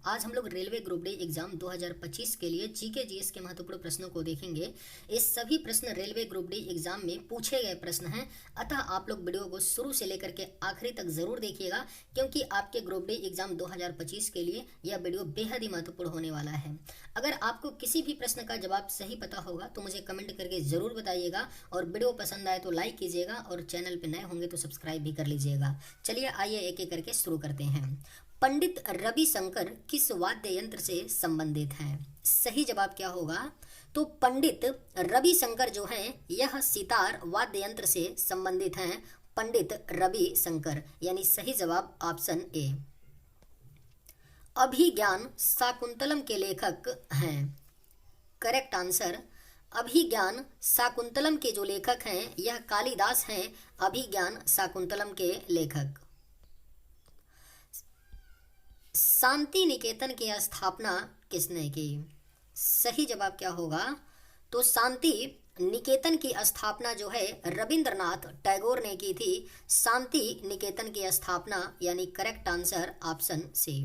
आज हम लोग रेलवे ग्रुप डी एग्जाम 2025 के लिए जीके जीएस के महत्वपूर्ण प्रश्नों को देखेंगे। ये सभी प्रश्न रेलवे ग्रुप डी एग्जाम में पूछे गए प्रश्न हैं, अतः आप लोग वीडियो को शुरू से लेकर के आखिरी तक जरूर देखिएगा, क्योंकि आपके ग्रुप डी एग्जाम 2025 के लिए यह वीडियो बेहद ही महत्वपूर्ण होने वाला है। अगर आपको किसी भी प्रश्न का जवाब सही पता होगा तो मुझे कमेंट करके जरूर बताइएगा, और वीडियो पसंद आए तो लाइक कीजिएगा, और चैनल पर नए होंगे तो सब्सक्राइब भी कर लीजिएगा। चलिए आइए एक एक करके शुरू करते हैं। पंडित रविशंकर किस वाद्य यंत्र से संबंधित हैं? सही जवाब क्या होगा? तो पंडित रविशंकर जो हैं यह सितार वाद्य यंत्र से संबंधित हैं। पंडित रविशंकर, यानी सही जवाब ऑप्शन ए। अभिज्ञान शाकुंतलम के लेखक हैं। करेक्ट आंसर अभिज्ञान शाकुंतलम के जो लेखक हैं यह कालिदास हैं। अभिज्ञान शाकुंतलम के लेखक। शांति निकेतन की स्थापना किसने की? सही जवाब क्या होगा? तो शांति निकेतन की स्थापना जो है रविंद्रनाथ टैगोर ने की थी। शांति निकेतन की स्थापना, यानी correct answer option C.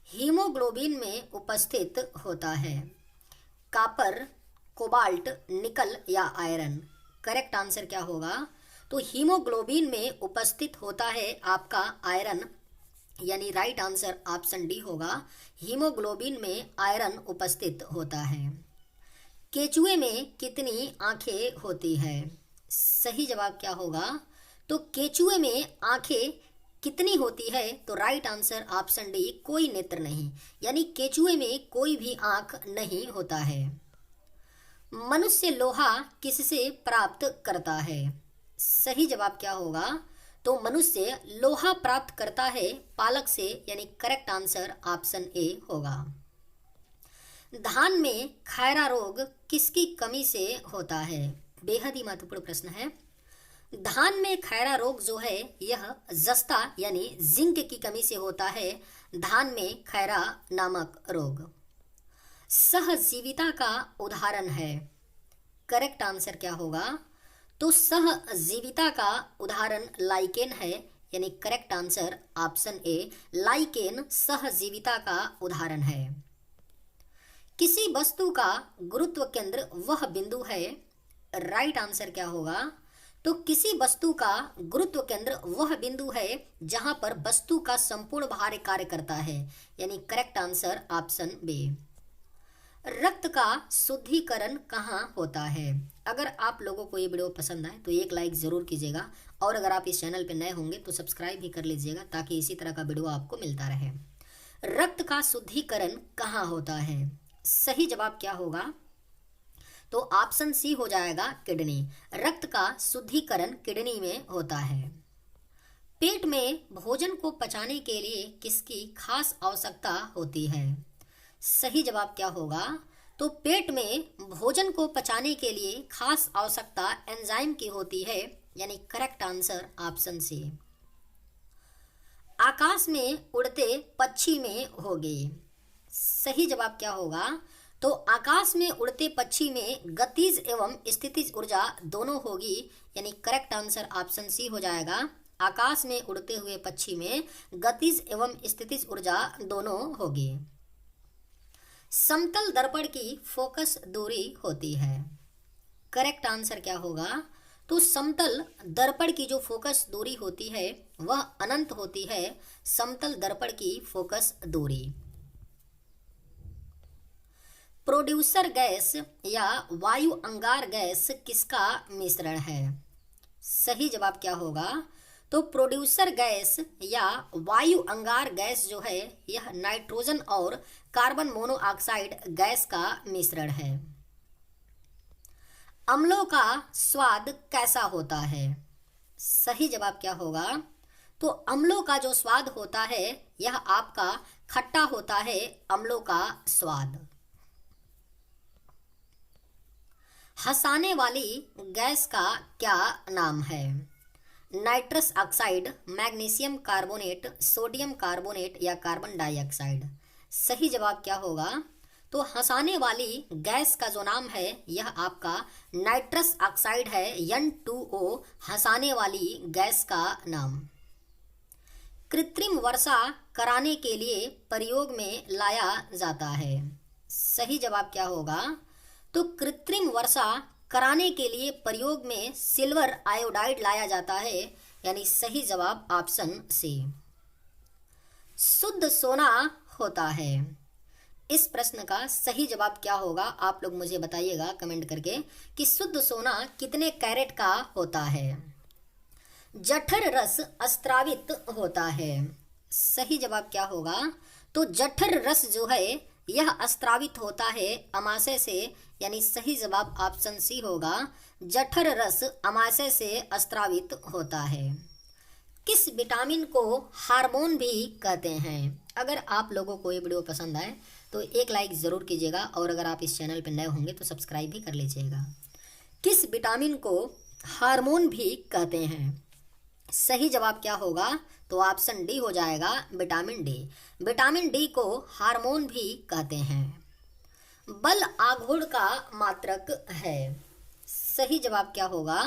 Haemoglobin में उपस्थित होता है कॉपर, कोबाल्ट, निकल या आयरन? करेक्ट आंसर क्या होगा? तो हीमोग्लोबिन में उपस्थित होता है आपका आयरन, यानी राइट आंसर ऑप्शन डी होगा। हीमोग्लोबिन में आयरन उपस्थित होता है। केचुए में कितनी आंखें होती है? सही जवाब क्या होगा? तो केचुए में आंखें कितनी होती है? तो राइट आंसर ऑप्शन डी, कोई नेत्र नहीं, यानी केचुए में कोई भी आंख नहीं होता है। मनुष्य लोहा किससे प्राप्त करता है? सही जवाब क्या होगा? तो मनुष्य लोहा प्राप्त करता है पालक से, यानी करेक्ट आंसर ऑप्शन ए होगा। धान में खैरा रोग किसकी कमी से होता है? बेहद ही महत्वपूर्ण प्रश्न है। धान में खैरा रोग जो है यह जस्ता यानी जिंक की कमी से होता है। धान में खैरा नामक रोग। सहजीविता का उदाहरण है। करेक्ट आंसर क्या होगा? तो सहजीविता का उदाहरण लाइकेन है, यानी correct answer option A. Lichen सहजीविता का उदाहरण है। किसी वस्तु का गुरुत्व केंद्र वह बिंदु है। राइट आंसर क्या होगा? तो किसी वस्तु का गुरुत्व केंद्र वह बिंदु है जहां पर वस्तु का संपूर्ण भार कार्य करता है, यानी करेक्ट आंसर ऑप्शन बी। रक्त का शुद्धिकरण कहाँ होता है? अगर आप लोगों को ये वीडियो पसंद आए तो एक लाइक ज़रूर कीजिएगा, और अगर आप इस चैनल पर नए होंगे तो सब्सक्राइब भी कर लीजिएगा, ताकि इसी तरह का वीडियो आपको मिलता रहे। रक्त का शुद्धिकरण कहाँ होता है? सही जवाब क्या होगा? तो ऑप्शन सी हो जाएगा, किडनी। रक्त का शुद्धिकरण किडनी में होता है। पेट में भोजन को पचाने के लिए किसकी खास आवश्यकता होती है? सही जवाब क्या होगा? तो पेट में भोजन को पचाने के लिए खास आवश्यकता एंजाइम की होती है, यानी करेक्ट आंसर ऑप्शन सी। आकाश में उड़ते पक्षी में होगी। सही जवाब क्या होगा? तो आकाश में उड़ते पक्षी में गतिज एवं स्थितिज ऊर्जा दोनों होगी, यानी करेक्ट आंसर ऑप्शन सी हो जाएगा। आकाश में उड़ते हुए पक्षी में गतिज एवं स्थितिज ऊर्जा दोनों होगी। समतल दर्पण की फोकस दूरी होती है। करेक्ट आंसर क्या होगा? तो समतल दर्पण की जो फोकस दूरी होती है वह अनंत होती है। समतल दर्पण की फोकस दूरी। प्रोड्यूसर गैस या वायु अंगार गैस किसका मिश्रण है? सही जवाब क्या होगा? तो प्रोड्यूसर गैस या वायु अंगार गैस जो है यह नाइट्रोजन और कार्बन मोनोऑक्साइड गैस का मिश्रण है। अम्लों का स्वाद कैसा होता है? सही जवाब क्या होगा? तो अम्लों का जो स्वाद होता है यह आपका खट्टा होता है। अम्लों का स्वाद। हंसाने वाली गैस का क्या नाम है? Nitrous oxide, magnesium carbonate, sodium carbonate या कार्बन डाइऑक्साइड? सही जवाब क्या होगा? तो हंसाने वाली गैस का जो नाम है यह आपका नाइट्रस ऑक्साइड है, N2O हंसाने वाली गैस का नाम। कृत्रिम वर्षा कराने के लिए प्रयोग में लाया जाता है? सही जवाब क्या होगा? तो कृत्रिम वर्षा कराने के लिए प्रयोग में सिल्वर आयोडाइड लाया जाता है, यानी सही जवाब ऑप्शन सी। शुद्ध सोना होता है, इस प्रश्न का सही जवाब क्या होगा? आप लोग मुझे बताइएगा कमेंट करके कि शुद्ध सोना कितने कैरेट का होता है? जठर रस अस्त्रावित होता है, सही जवाब क्या होगा? तो जठर रस जो है यह अस्त्रावित होता है अमाशय से, यानी सही जवाब ऑप्शन सी होगा। जठर रस अमाशय से अस्त्रावित होता है। किस विटामिन को हार्मोन भी कहते हैं? अगर आप लोगों को ये वीडियो पसंद आए तो एक लाइक ज़रूर कीजिएगा, और अगर आप इस चैनल पर नए होंगे तो सब्सक्राइब भी कर लीजिएगा। किस विटामिन को हार्मोन भी कहते हैं? सही जवाब क्या होगा? तो ऑप्शन डी हो जाएगा, विटामिन डी। विटामिन डी को हार्मोन भी कहते हैं। बल आघूर्ण का मात्रक है, सही जवाब क्या होगा?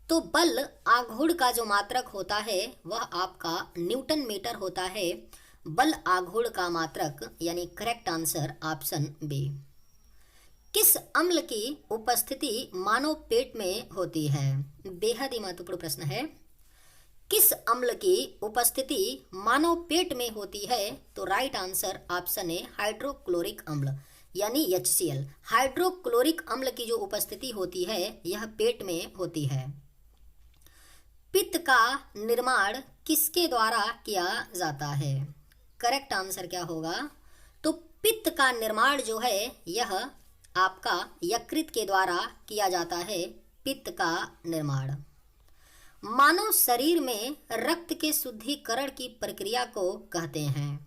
तो बल आघूर्ण का जो मात्रक होता है वह आपका न्यूटन मीटर होता है। बल आघूर्ण का मात्रक, यानी करेक्ट आंसर ऑप्शन बी। किस अम्ल की उपस्थिति मानव पेट में होती है? बेहद ही महत्वपूर्ण प्रश्न है। किस अम्ल की उपस्थिति मानव पेट में होती है? तो राइट आंसर ऑप्शन ए, हाइड्रोक्लोरिक अम्ल, यानी HCl। हाइड्रोक्लोरिक अम्ल की जो उपस्थिति होती है यह पेट में होती है। पित्त का निर्माण किसके द्वारा किया जाता है? करेक्ट आंसर क्या होगा? तो पित्त का निर्माण जो है यह आपका यकृत के द्वारा किया जाता है, पित्त का निर्माण। मानव शरीर में रक्त के शुद्धिकरण की प्रक्रिया को कहते हैं?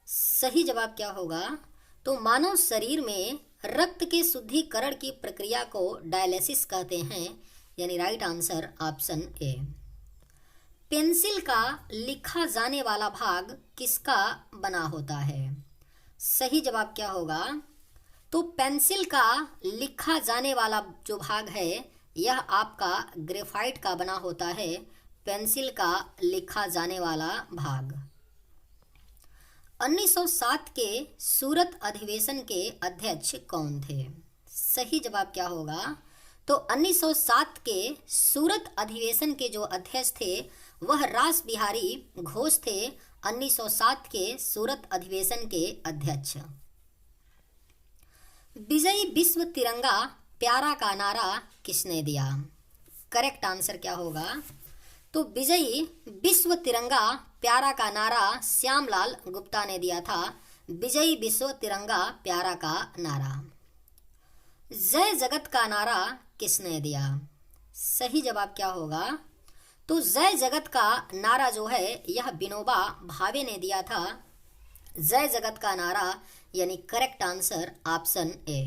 सही जवाब क्या होगा? तो मानव शरीर में रक्त के शुद्धिकरण की प्रक्रिया को डायलिसिस कहते हैं, यानी राइट आंसर ऑप्शन ए। पेंसिल का लिखा जाने वाला भाग किसका बना होता है? सही जवाब क्या होगा? तो पेंसिल का लिखा जाने वाला जो भाग है यह आपका ग्रेफाइट का बना होता है, पेंसिल का लिखा जाने वाला भाग। 1907 के सूरत अधिवेशन के अध्यक्ष कौन थे? सही जवाब क्या होगा? तो 1907 के सूरत अधिवेशन के जो अध्यक्ष थे वह रास बिहारी घोष थे, 1907 के सूरत अधिवेशन के अध्यक्ष। विजयी विश्व तिरंगा प्यारा का नारा किसने दिया? करेक्ट आंसर क्या होगा? तो विजयी विश्व तिरंगा प्यारा का नारा श्यामलाल गुप्ता ने दिया था। विजयी विश्व तिरंगा प्यारा का नारा। जय जगत का नारा किसने दिया? सही जवाब क्या होगा? तो जय जगत का नारा जो है यह विनोबा भावे ने दिया था। जय जगत का नारा, यानी करेक्ट आंसर ऑप्शन ए।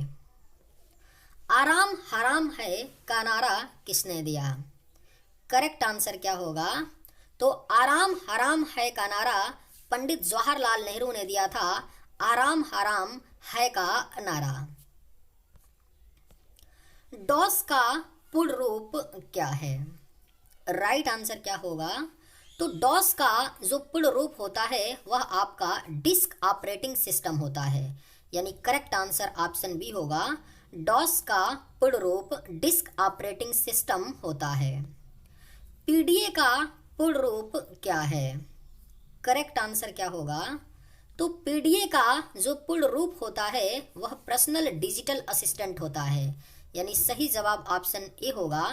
आराम हराम है का नारा किसने दिया? करेक्ट आंसर क्या होगा? तो आराम हराम है का नारा पंडित जवाहरलाल नेहरू ने दिया था। आराम हराम है का नारा। डॉस का पूर्ण रूप क्या है? राइट आंसर क्या होगा? तो डॉस का जो पूर्ण रूप होता है वह आपका डिस्क ऑपरेटिंग सिस्टम होता है, यानी करेक्ट आंसर ऑप्शन बी होगा। डॉस का पूर्ण रूप डिस्क ऑपरेटिंग सिस्टम होता है। पीडीए का पूर्ण रूप क्या है? करेक्ट आंसर क्या होगा? तो पीडीए का जो पूर्ण रूप होता है वह पर्सनल डिजिटल असिस्टेंट होता है, यानी सही जवाब ऑप्शन ए होगा।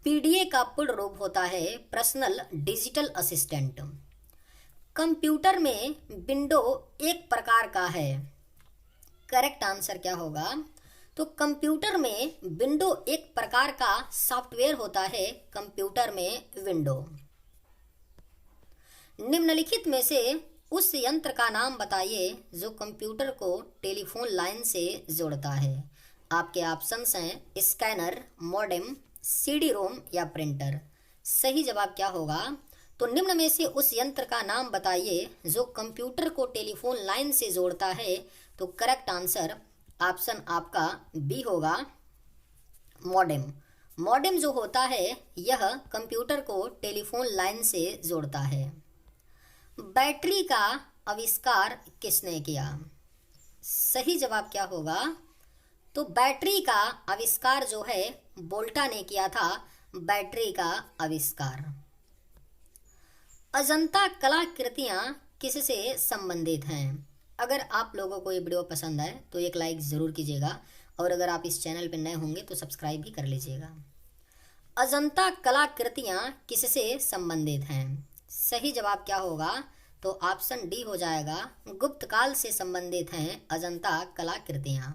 पीडीए का पूर्ण रूप होता है पर्सनल डिजिटल असिस्टेंट। कंप्यूटर में विंडो एक प्रकार का है। करेक्ट आंसर क्या होगा? तो कंप्यूटर में विंडो एक प्रकार का सॉफ्टवेयर होता है। कंप्यूटर में विंडो। निम्नलिखित में से उस यंत्र का नाम बताइए जो कंप्यूटर को टेलीफोन लाइन से जोड़ता है। आपके ऑप्शंस हैं स्कैनर, मॉडेम, सीडी रोम या प्रिंटर। सही जवाब क्या होगा? तो निम्न में से उस यंत्र का नाम बताइए जो कंप्यूटर को टेलीफोन लाइन से जोड़ता है। तो करेक्ट आंसर ऑप्शन आपका बी होगा, मॉडेम। मॉडेम जो होता है यह कंप्यूटर को टेलीफोन लाइन से जोड़ता है। बैटरी का आविष्कार किसने किया? सही जवाब क्या होगा? तो बैटरी का आविष्कार जो है वोल्टा ने किया था, बैटरी का आविष्कार। अजंता कलाकृतियां किससे संबंधित हैं? अगर आप लोगों को ये वीडियो पसंद आए तो एक लाइक ज़रूर कीजिएगा, और अगर आप इस चैनल पर नए होंगे तो सब्सक्राइब भी कर लीजिएगा। अजंता कलाकृतियां किससे संबंधित हैं? सही जवाब क्या होगा? तो ऑप्शन डी हो जाएगा, गुप्त काल से संबंधित हैं अजंता कलाकृतियां।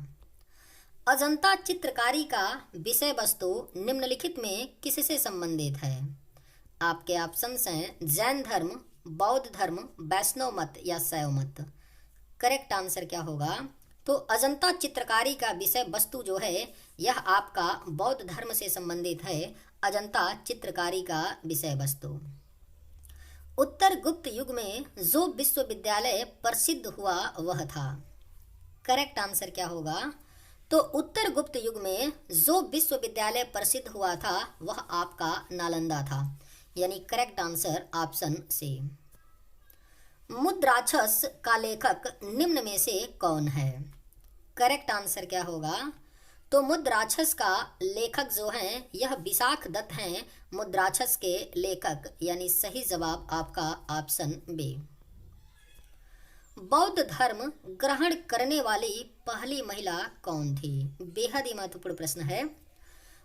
अजंता चित्रकारी का विषय वस्तु निम्नलिखित में किससे संबंधित है? आपके ऑप्शंस हैं जैन धर्म, बौद्ध धर्म, वैष्णव मत या शैव मत। करेक्ट आंसर क्या होगा? तो अजंता चित्रकारी का विषय वस्तु जो है यह आपका बौद्ध धर्म से संबंधित है, अजंता चित्रकारी का विषय वस्तु। उत्तर गुप्त युग में जो विश्वविद्यालय प्रसिद्ध हुआ वह था। करेक्ट आंसर क्या होगा? तो उत्तर गुप्त युग में जो विश्वविद्यालय प्रसिद्ध हुआ था वह आपका नालंदा था, यानी करेक्ट आंसर ऑप्शन सी। मुद्राक्षस का लेखक निम्न में से कौन है? करेक्ट आंसर क्या होगा? तो मुद्राक्षस का लेखक जो हैं यह विशाख दत्त हैं, मुद्राक्षस के लेखक, यानी सही जवाब आपका ऑप्शन बी। बौद्ध धर्म ग्रहण करने वाली पहली महिला कौन थी? बेहद ही महत्वपूर्ण प्रश्न है।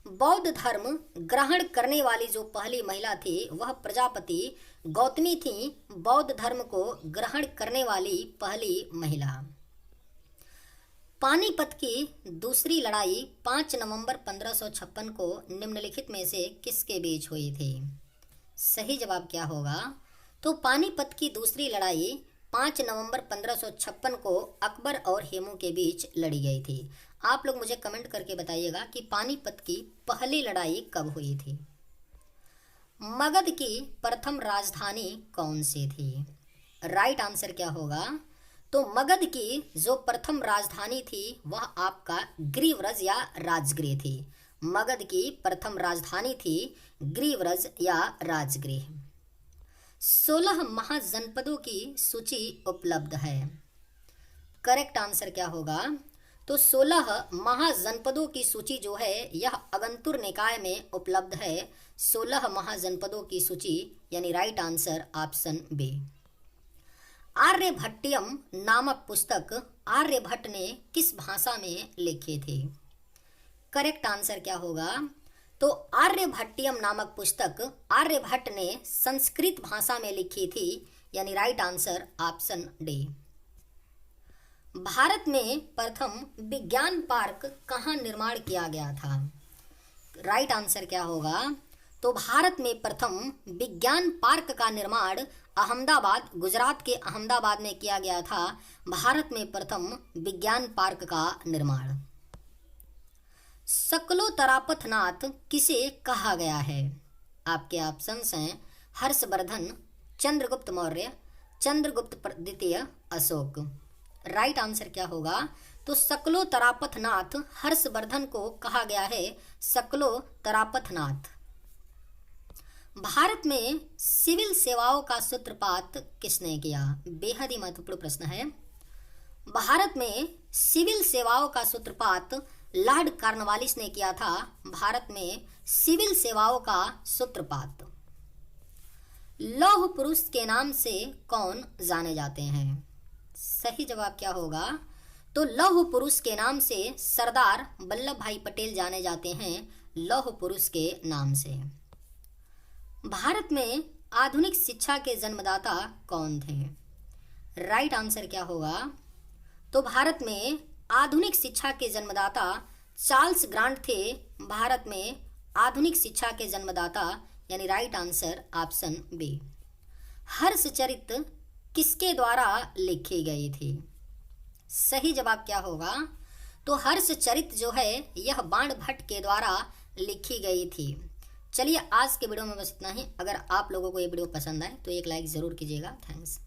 बौद्ध धर्म ग्रहण करने वाली जो पहली महिला थी वह प्रजापति गौतमी थी, बौद्ध धर्म को ग्रहण करने वाली पहली महिला। पानीपत की दूसरी लड़ाई 5 नवंबर 1556 को निम्नलिखित में से किसके बीच हुई थी? सही जवाब क्या होगा? तो पानीपत की दूसरी लड़ाई 5 नवंबर 1556 को अकबर और हेमू के बीच लड़ी गई थी। आप लोग मुझे कमेंट करके बताइएगा कि पानीपत की पहली लड़ाई कब हुई थी। मगध की प्रथम राजधानी कौन सी थी? राइट आंसर क्या होगा? तो मगध की जो प्रथम राजधानी थी वह आपका गिरिव्रज या राजगृह थी। मगध की प्रथम राजधानी थी गिरिव्रज या राजगृह। 16 महाजनपदों की सूची उपलब्ध है। करेक्ट आंसर क्या होगा? तो 16 महाजनपदों की सूची जो है यह अगंतुर निकाय में उपलब्ध है। 16 महाजनपदों की सूची, यानी right answer option B. Aryabhatiyam नामक पुस्तक आर्यभट्ट ने किस भाषा में लिखी थी? करेक्ट आंसर क्या होगा? तो आर्यभट्टियम नामक पुस्तक आर्यभट्ट ने संस्कृत भाषा में लिखी थी, यानी right answer option D. Bharat में प्रथम विज्ञान पार्क कहाँ निर्माण किया गया था? राइट आंसर क्या होगा? तो भारत में प्रथम विज्ञान पार्क का निर्माण अहमदाबाद, गुजरात के अहमदाबाद में किया गया था। भारत में प्रथम विज्ञान पार्क का निर्माण। सकलोतरापथनाथ किसे कहा गया है? आपके ऑप्शंस हैं हर्षवर्धन, चंद्रगुप्त मौर्य, चंद्रगुप्त द्वितीय, अशोक। राइट आंसर क्या होगा? तो सकलोतरापथनाथ हर्षवर्धन को कहा गया है, सकलोतरापथनाथ। भारत में सिविल सेवाओं का सूत्रपात किसने किया? बेहद ही महत्वपूर्ण प्रश्न है। भारत में सिविल सेवाओं का सूत्रपात लॉर्ड कॉर्नवालिस ने किया था। भारत में सिविल सेवाओं का सूत्रपात। लौह पुरुष के नाम से कौन जाने जाते हैं? सही जवाब क्या होगा? तो लौह पुरुष के नाम से सरदार वल्लभ भाई पटेल जाने जाते हैं, लौह पुरुष के नाम से। भारत में आधुनिक शिक्षा के जन्मदाता कौन थे? राइट आंसर क्या होगा? तो भारत में आधुनिक शिक्षा के जन्मदाता चार्ल्स ग्रांट थे। भारत में आधुनिक शिक्षा के जन्मदाता, यानी right answer option B. Harshacharita किसके द्वारा लिखी गई थी? सही जवाब क्या होगा? तो हर्षचरित जो है यह बाणभट्ट के द्वारा लिखी गई थी। चलिए आज के वीडियो में बस इतना ही। अगर आप लोगों को ये वीडियो पसंद आए तो एक लाइक ज़रूर कीजिएगा। थैंक्स।